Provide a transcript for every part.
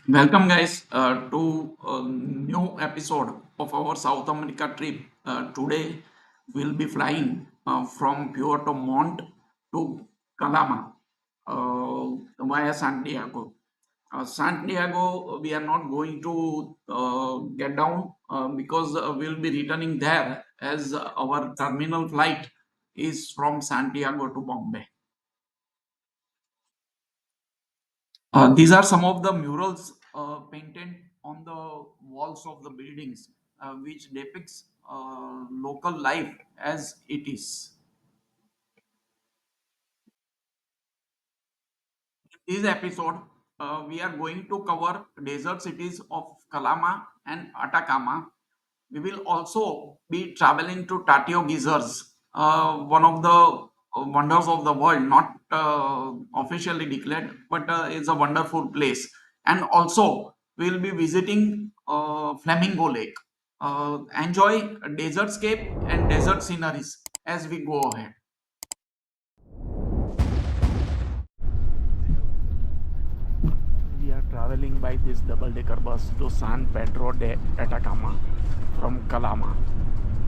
Welcome, guys, to a new episode of our South America trip. Today, we'll be flying from Puerto Montt to Calama via Santiago. Santiago, we are not going to get down because we'll be returning there as our terminal flight is from Santiago to Bombay. These are some of the murals painted on the walls of the buildings, which depicts local life as it is. In this episode, we are going to cover desert cities of Calama and Atacama. We will also be traveling to Tatio Geysers, one of the wonders of the world, not officially declared, but it's a wonderful place. And also, we will be visiting Flamingo Lake. Enjoy desertscape and desert sceneries as we go ahead. We are traveling by this double-decker bus to San Pedro de Atacama from Calama.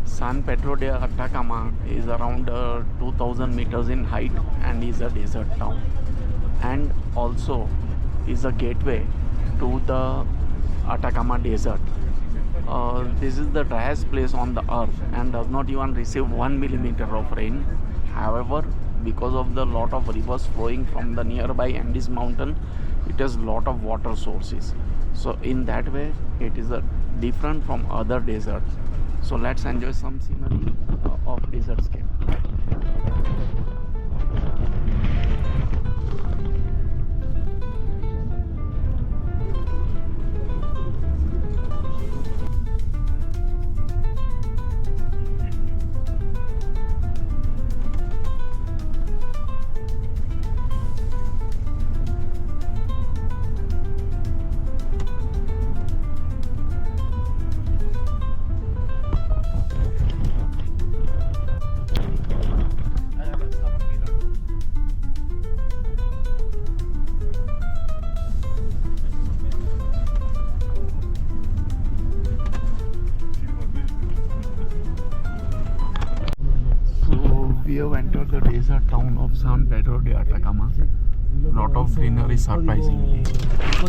San Pedro de Atacama is around 2000 meters in height and is a desert town, and also is a gateway to the Atacama Desert. This is the driest place on the earth and does not even receive 1 millimeter of rain. However, because of the lot of rivers flowing from the nearby Andes mountain, it has lot of water sources. So in that way, it is different from other deserts. So let's enjoy some scenery of desert scape. So we have entered the desert town of San Pedro de Atacama. Lot of greenery surprisingly,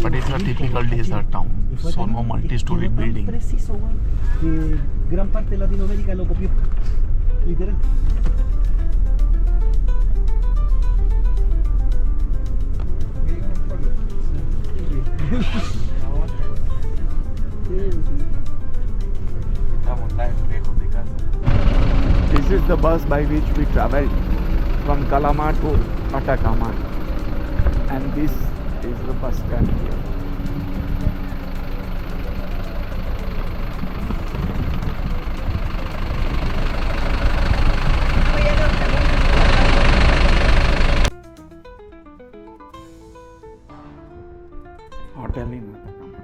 but it's a typical desert town, so no multi-story building. Preciso, weón, que gran parte de Latinoamérica lo copió, literal. This is the bus by which we traveled from Calama to Atacama, and this is the bus stand here. Hotel in Atacama.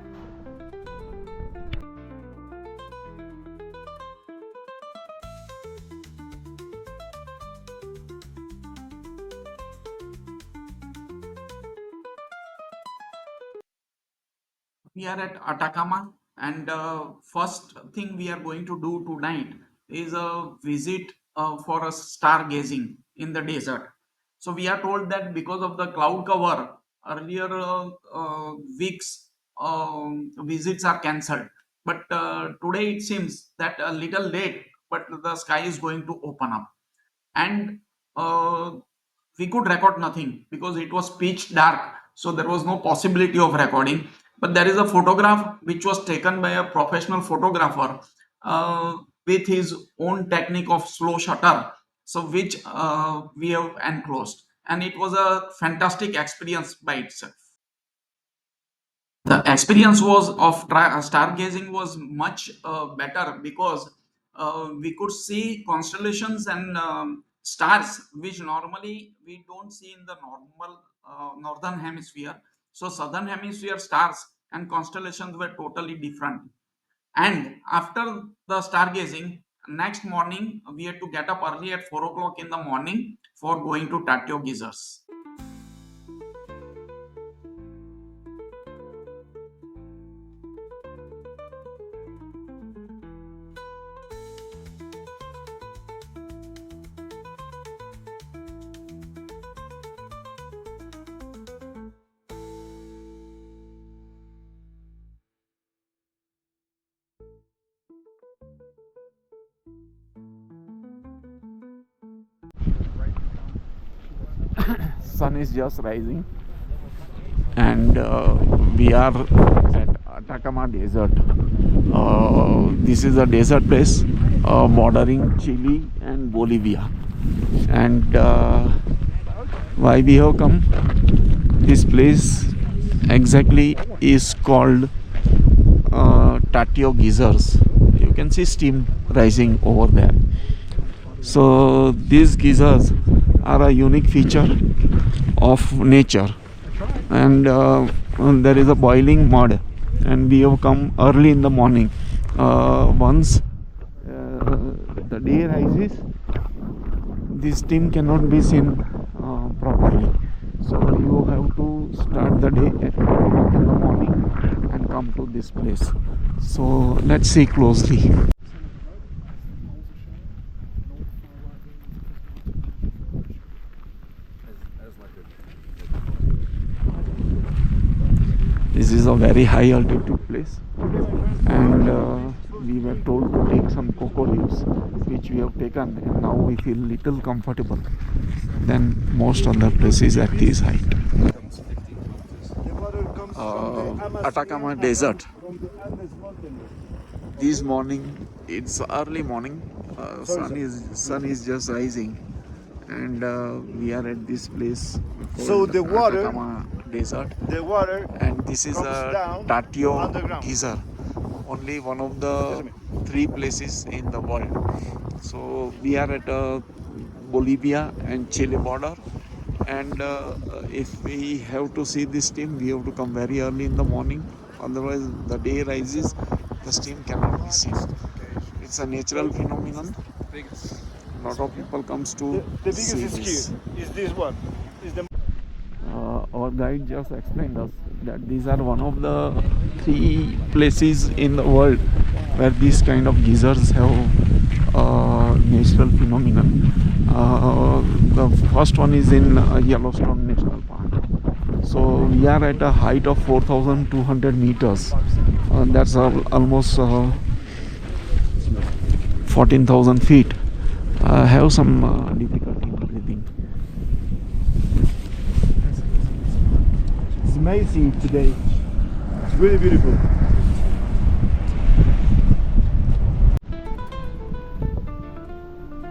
We are at Atacama, and first thing we are going to do tonight is a visit for a stargazing in the desert. So we are told that because of the cloud cover, earlier weeks visits are cancelled. But today it seems that a little late, but the sky is going to open up, and uh, we could record nothing because it was pitch dark, so there was no possibility of recording. But there is a photograph which was taken by a professional photographer uh, with his own technique of slow shutter, so which we have enclosed, and it was a fantastic experience by itself. The experience was of stargazing was much better because we could see constellations and stars which normally we don't see in the normal northern hemisphere. So southern hemisphere stars and constellations were totally different. And after the stargazing, next morning we had to get up early at 4 o'clock in the morning for going to Tatio Geysers. Sun is just rising, and we are at Atacama Desert. This is a desert place bordering Chile and Bolivia. And why we have come? This place exactly is called Tatio Geysers. You can see steam rising over there. So these geysers are a unique feature of nature, and there is a boiling mud, and we have come early in the morning. Once the day rises, this steam cannot be seen properly. So you have to start the day in the morning and come to this place. So let's see closely. This is a very high altitude place, and we were told to take some cocoa leaves, which we have taken, and now we feel little comfortable than most other places at this height. Atacama Desert. This morning, it's early morning. Sun is just rising, and we are at this place So called the water, Atacama Desert, the water and this is comes a down Tatio underground. Geyser, only one of Excuse the me. 3 places in the world. So we are at Bolivia and Chile border, and if we have to see this steam, we have to come very early in the morning. Otherwise, the day rises, the steam cannot be seen. It's a natural phenomenon. A lot of people comes to The biggest see is this. here. Is this one? Is the Our guide just explained us that these are one of the 3 places in the world where these kind of geysers have natural phenomenon. The first one is in Yellowstone National Park. So we are at a height of 4,200 meters. That's almost 14,000 feet. I have some difficulty in breathing. It's amazing today. It's really beautiful.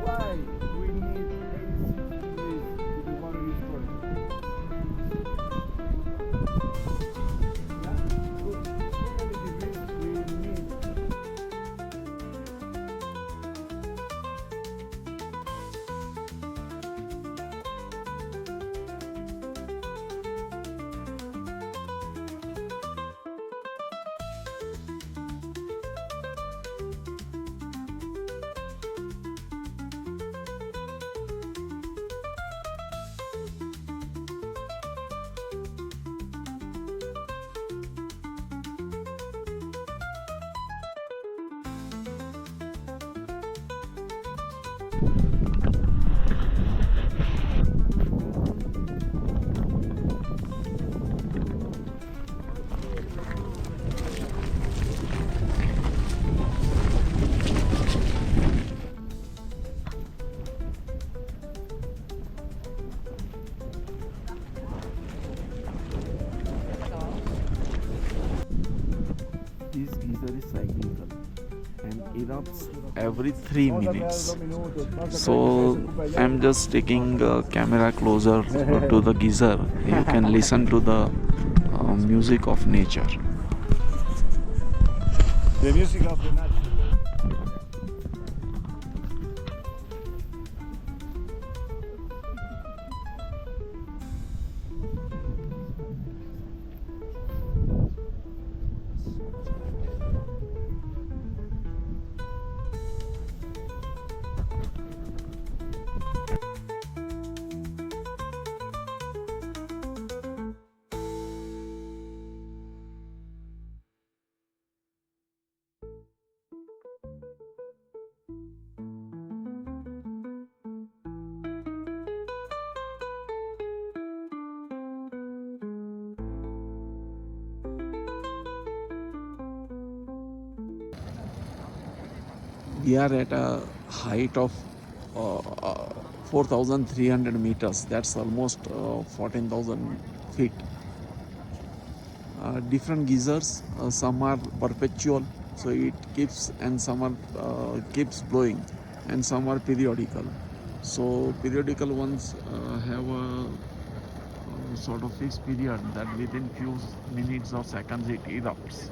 Why we need AC the water is pouring? This geyser is cyclical and erupts every 3 minutes. So I'm just taking the camera closer to the geyser. You can listen to the music of nature. The music of the nature. We are at a height of 4,300 meters. That's almost 14,000 feet. Different geysers. Some are perpetual, so it keeps, and some are keeps blowing, and some are periodical. So periodical ones have a sort of fixed period that within few minutes or seconds it erupts.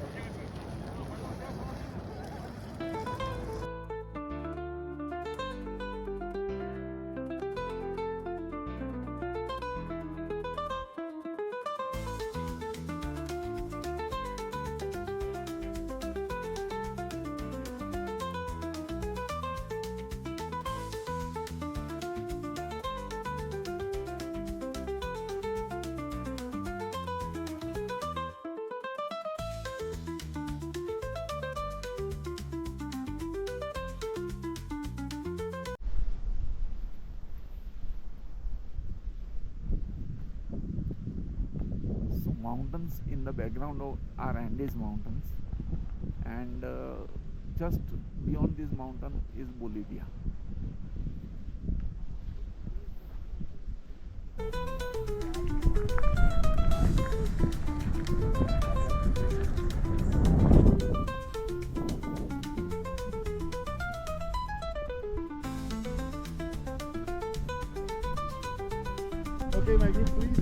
So mountains in the background are Andes mountains, and just beyond this mountain is Bolivia. Okay, my dear, please.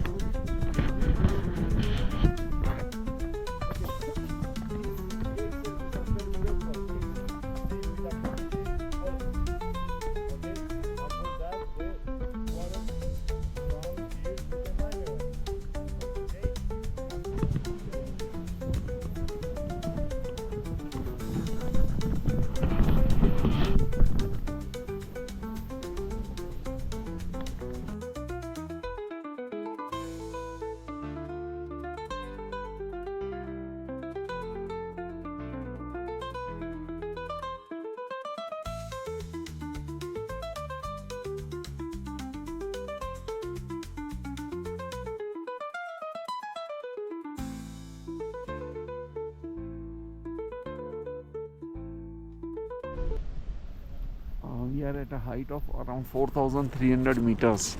We are at a height of around 4,300 meters,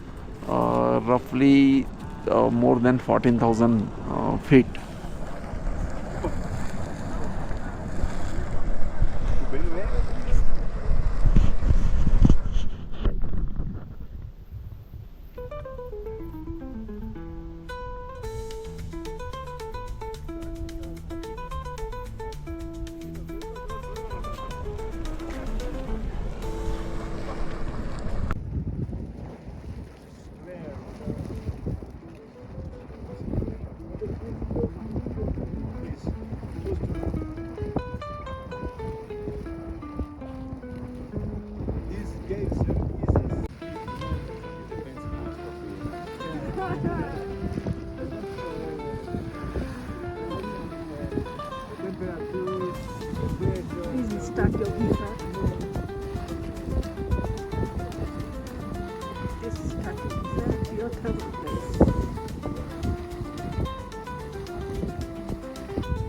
roughly more than 14,000 feet. This is Tatio Geysers. This is Tatio Geysers, your travel place.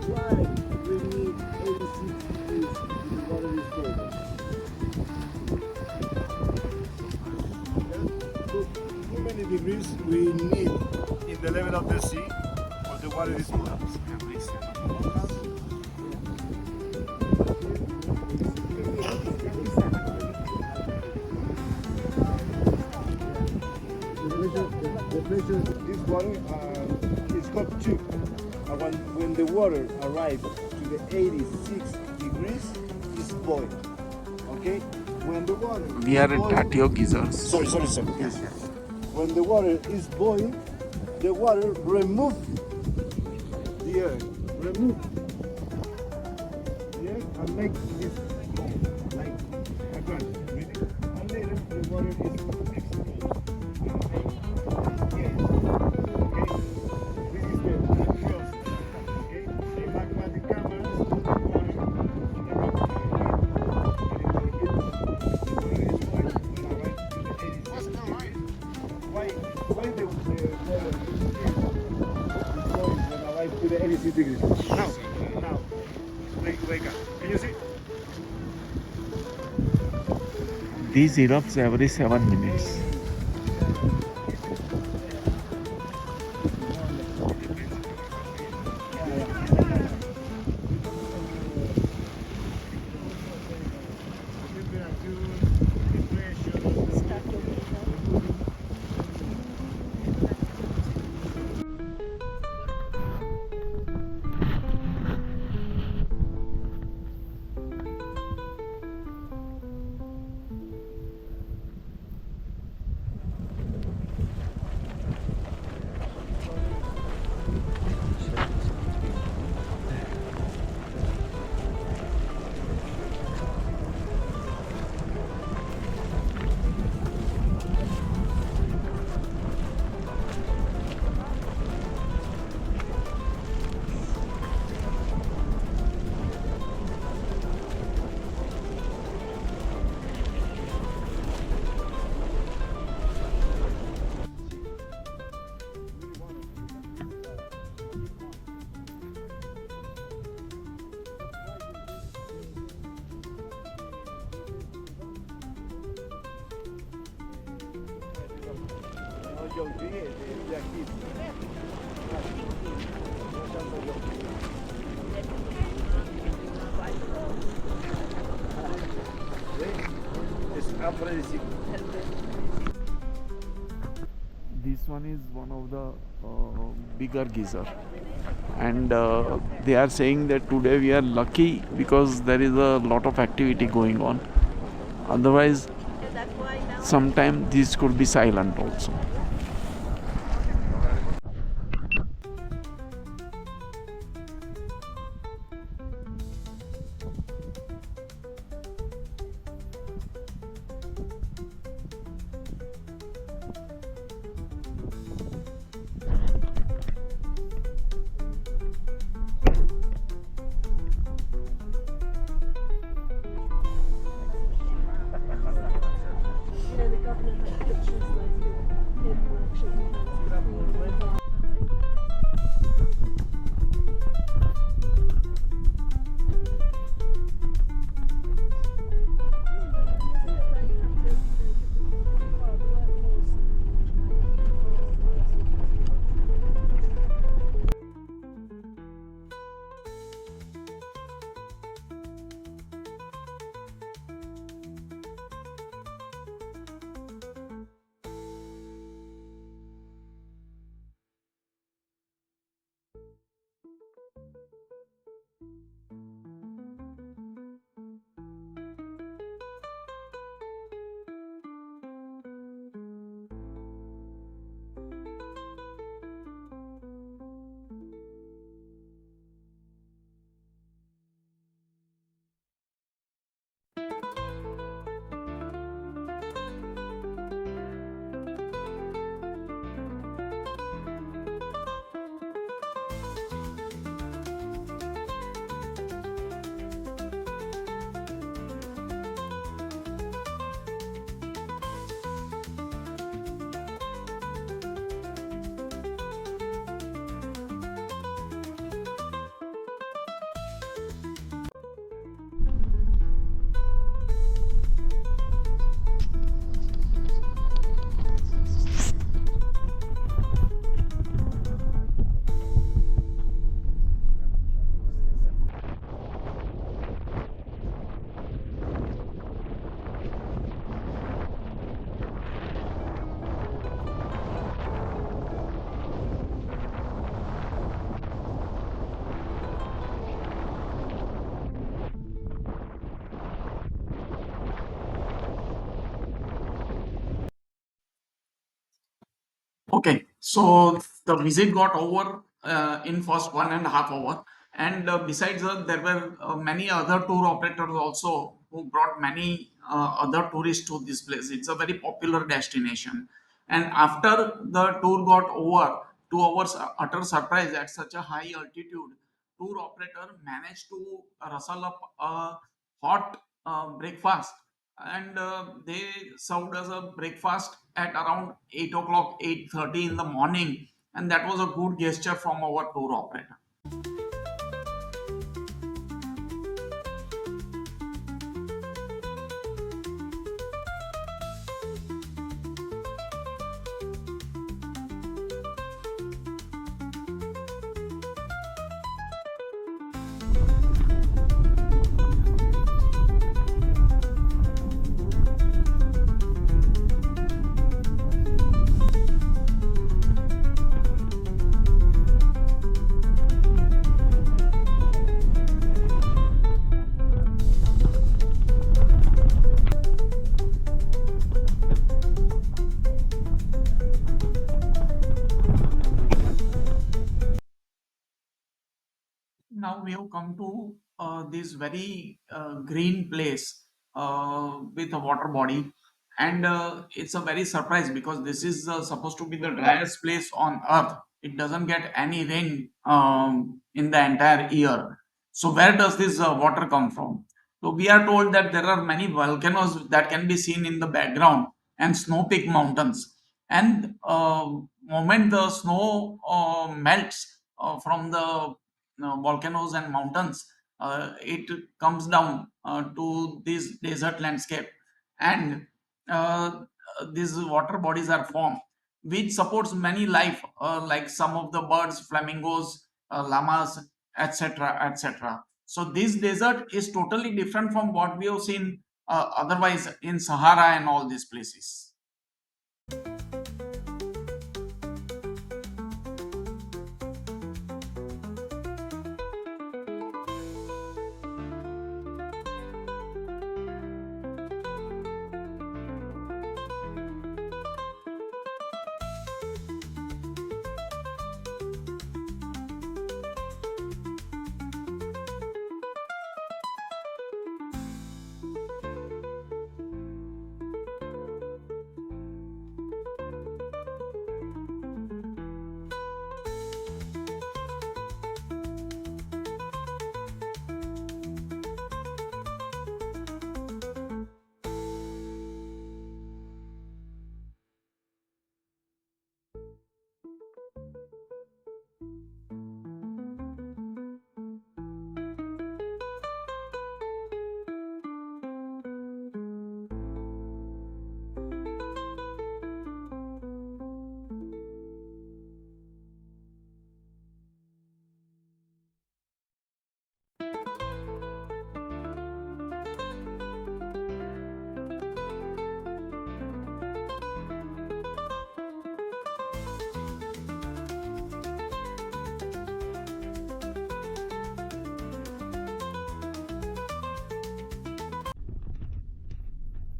Why we need 86 degrees in the water is cold? How many degrees we need in the level of the sea for the water is cold? The pressure, this water is called tube. When the water arrives to the 86 degrees, it's boiling. Okay? When the water We are is at boiling, Tatio Geysers. sorry, sir. Yes. When the water is boiling, the water remove the air. Remove the air and make this like a gun. And later the water is explode. Yes. Okay? This is the process. Okay? The magmatic cameras put the water in the rock. Why the water is when arrive to the 86 degrees? Now, wake up. Can you see? These erupts every 7 minutes. Tatio Geysers. Es impredecible. This one is one of the bigger geyser, and they are saying that today we are lucky because there is a lot of activity going on. Otherwise, sometime this could be silent also. You know, the governor had pictures like him shaking hands with the Queen. Okay, so the visit got over in first 1.5 hour, and besides that, there were many other tour operators also who brought many other tourists to this place. It's a very popular destination, and after the tour got over, to our utter surprise, at such a high altitude, tour operator managed to rustle up a hot breakfast, and they served us a breakfast at around 8 o'clock, 8:30 in the morning, and that was a good gesture from our tour operator. we have come to this very green place with a water body, and it's a very surprise because this is supposed to be the driest place on earth. It doesn't get any rain in the entire year. So where does this water come from? So we are told that there are many volcanoes that can be seen in the background and snow peak mountains. And moment the snow melts from the volcanoes and mountains, it comes down to this desert landscape, and these water bodies are formed, which supports many life, like some of the birds, flamingos, llamas, etc., etc. So this desert is totally different from what we have seen otherwise in Sahara and all these places.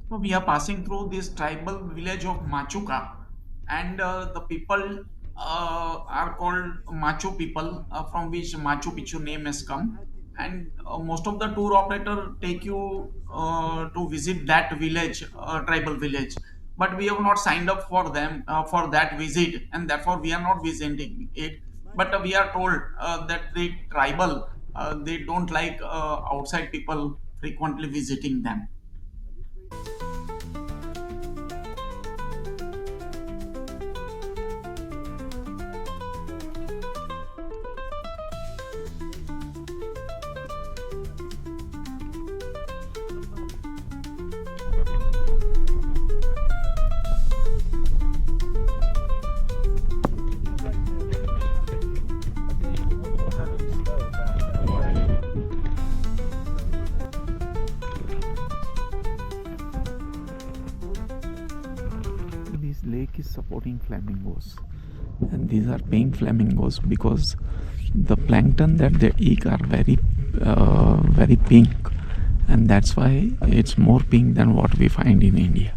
So we are passing through this tribal village of Machuca, and the people are called Machu people, from which Machu Picchu name has come. And most of the tour operator take you to visit that village, tribal village. But we have not signed up for them for that visit, and therefore we are not visiting it. But we are told that the tribal, they don't like outside people frequently visiting them. This lake is supporting flamingos, and these are pink flamingos because the plankton that they eat are very pink, and that's why it's more pink than what we find in India.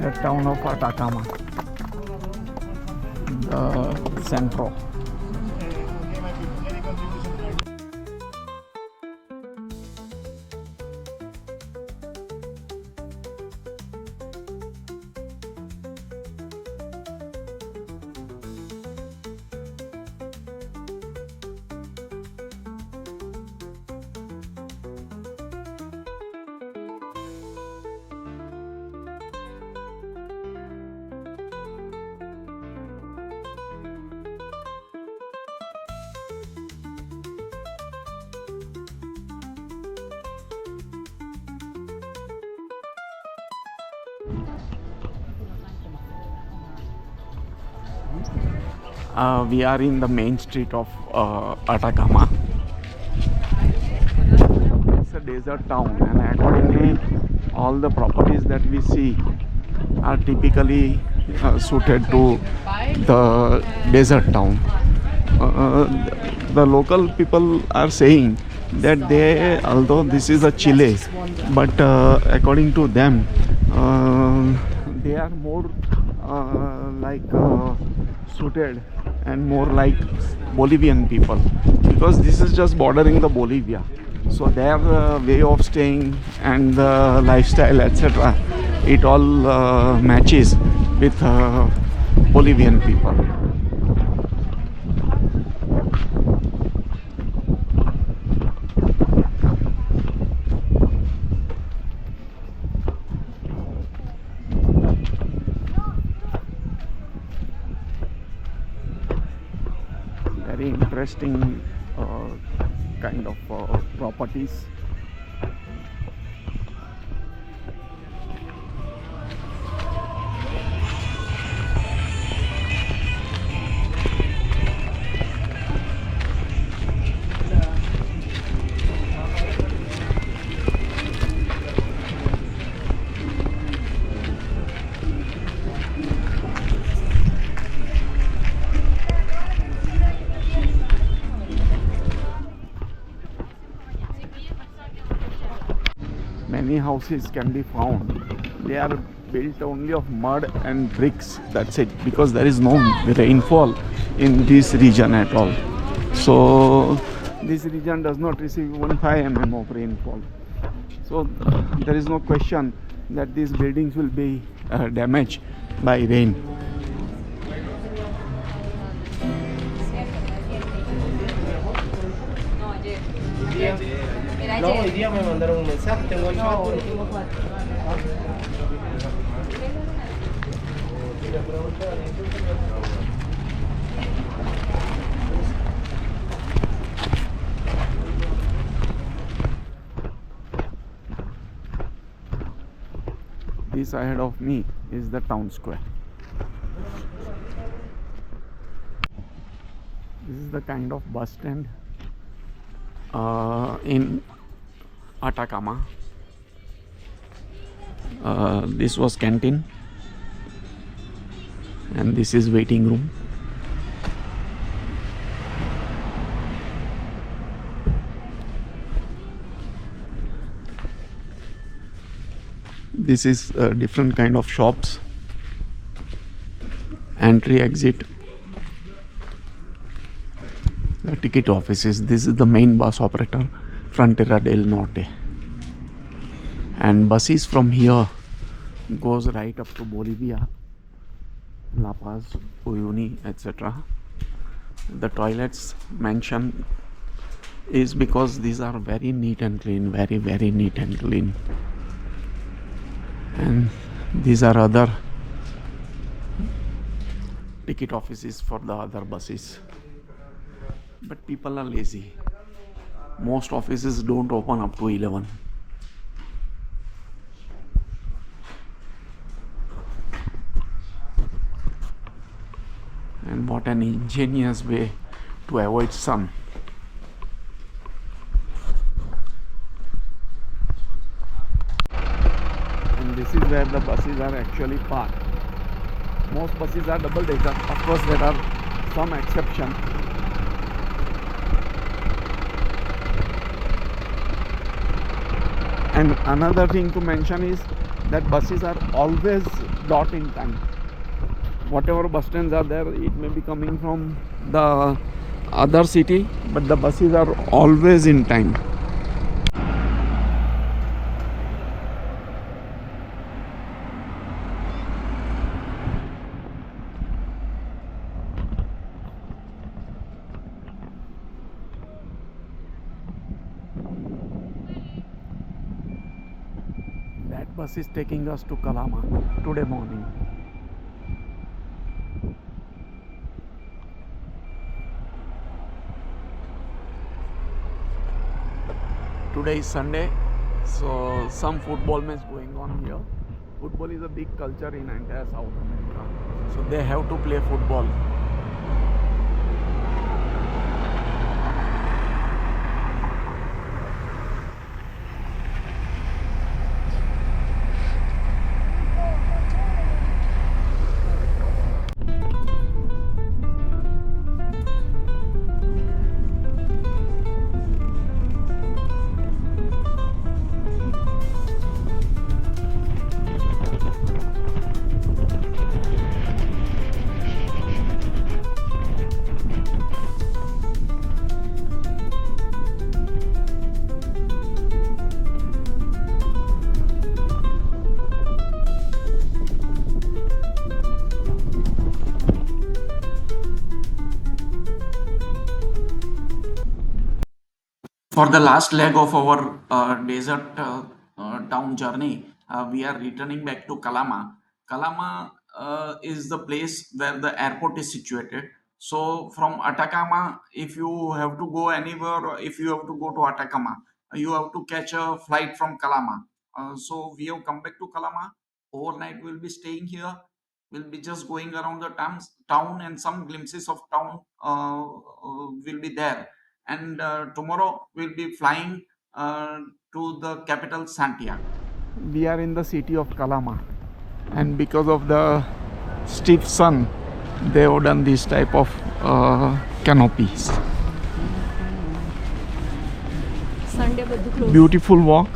the town of Atacama, the centro. We are in the main street of Atacama. It's a desert town, and accordingly, all the properties that we see are typically suited to the desert town. The local people are saying that they, although this is a Chile, but according to them, they are more suited and more like Bolivian people, because this is just bordering the Bolivia. So their way of staying and the lifestyle, etc., it all matches with Bolivian people. Very interesting kind of properties. Many houses can be found. They are built only of mud and bricks. That's it, because there is no rainfall in this region at all. So this region does not receive even 5 mm of rainfall. So there is no question that these buildings will be damaged by rain. No, hoy día me mandaron un mensaje, tengo 8 This ahead of me is the town square. This is the kind of bus stand in Atacama. This was canteen, and this is waiting room. This is different kind of shops, entry, exit, the ticket offices. This is the main bus operator, Frontera del Norte, and buses from here goes right up to Bolivia, La Paz, Uyuni, etc. The toilets mentioned is because these are very neat and clean, very neat and clean. And these are other ticket offices for the other buses. But people are lazy. Most offices don't open up to 11. And what an ingenious way to avoid sun. And this is where the buses are actually parked. Most buses are double decker. Of course, there are some exceptions. And another thing to mention is that buses are always dot in time. Whatever bus stands are there, it may be coming from the other city, but the buses are always in time. That bus is taking us to Calama today morning. Today is Sunday, so some football match going on here. Football is a big culture in entire South America, so they have to play football. For the last leg of our desert town journey, we are returning back to Calama. Calama is the place where the airport is situated. So from Atacama, if you have to go anywhere, or if you have to go to Atacama, you have to catch a flight from Calama. So we have come back to Calama. Overnight, we'll be staying here. We'll be just going around the town, and some glimpses of town will be there. And tomorrow we'll be flying to the capital Santiago. We are in the city of Calama, and because of the stiff sun, they have done this type of canopies. Sunday but close. Beautiful walk,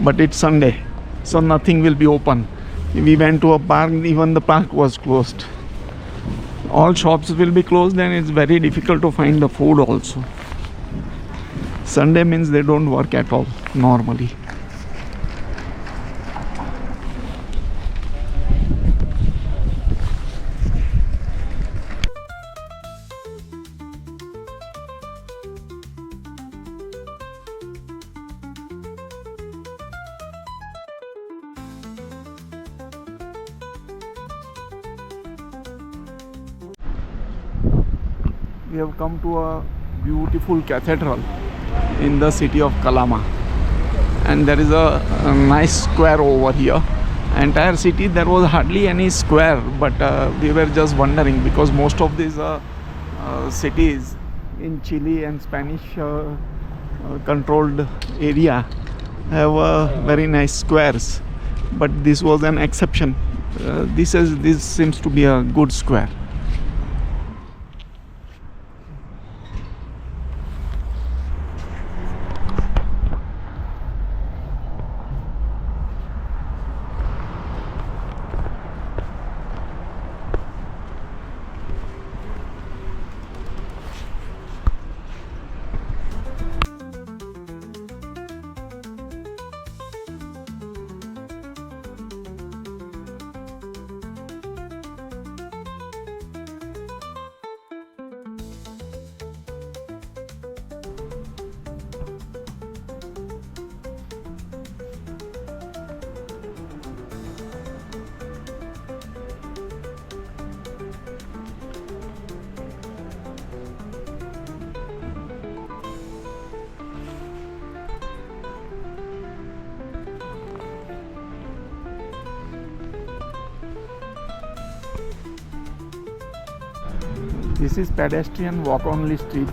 but it's Sunday, so nothing will be open. We went to a park, even the park was closed. All shops will be closed, and it's very difficult to find the food also. Sunday means they don't work at all normally. We have come to a beautiful cathedral in the city of Calama, and there is a nice square over here. Entire city there was hardly any square, but we were just wondering because most of these cities in Chile and Spanish controlled area have very nice squares, but this was an exception. This seems to be a good square. This is pedestrian walk only street.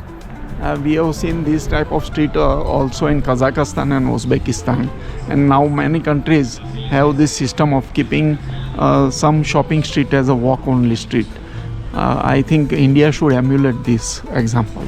We have seen this type of street also in Kazakhstan and Uzbekistan, and now many countries have this system of keeping some shopping street as a walk only street. I think India should emulate this example.